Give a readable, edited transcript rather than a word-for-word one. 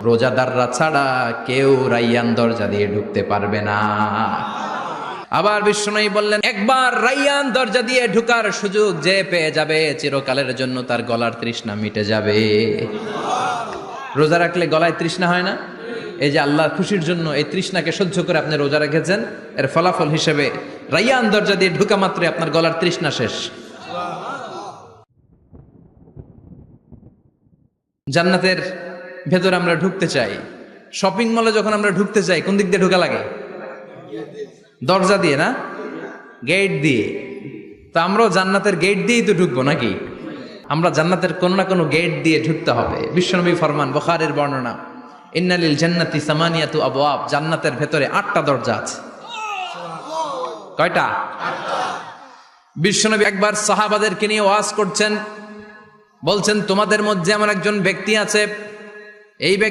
রোজাদাররা ছাড়া কেউ রাইয়ান দরজা দিয়ে ঢুকতে পারবে না। আবার বিশ্বনবী বললেন, একবার রাইয়ান দরজা দিয়ে ঢুকার সুযোগ যে পেয়ে যাবে চিরকালের জন্য তার গলার তৃষ্ণা মিটে যাবে। রোজা রাখলে গলায় তৃষ্ণা হয় না? এই যে আল্লাহর খুশির জন্য এই তৃষ্ণাকে সহ্য করে আপনি রোজা রেখেছেন, এর ফলাফল হিসেবে রাইয়ান দরজা দিয়ে ঢুকা মাত্রই আপনার গলার তৃষ্ণা শেষ। জান্নাতের ভেতরে আমরা ঢুকতে চাই। শপিং মলে যখন আমরা ঢুকতে চাই কোন দিক দিয়ে ঢোকা লাগে? দরজা দিয়ে না, গেট দিয়ে। তো আমরাও জান্নাতের গেট দিয়েই তো ঢুকবো নাকি? আমরা জান্নাতের কোনো না কোনো গেট দিয়ে ঢুকতে হবে। বিশ্বনবী ফরমান, বুখারীর বর্ণনা, ইন্নালিল জান্নাতি সামানিয়াতু আবওয়াব, জান্নাতের ভেতরে 8টা দরজা আছে। কয়টা? বিশ্বনবী একবার সাহাবাদেরকে নিয়ে ওয়াজ করছেন, বলছেন তোমাদের মধ্যে এমন একজন ব্যক্তি আছে, এই ব্যক্তি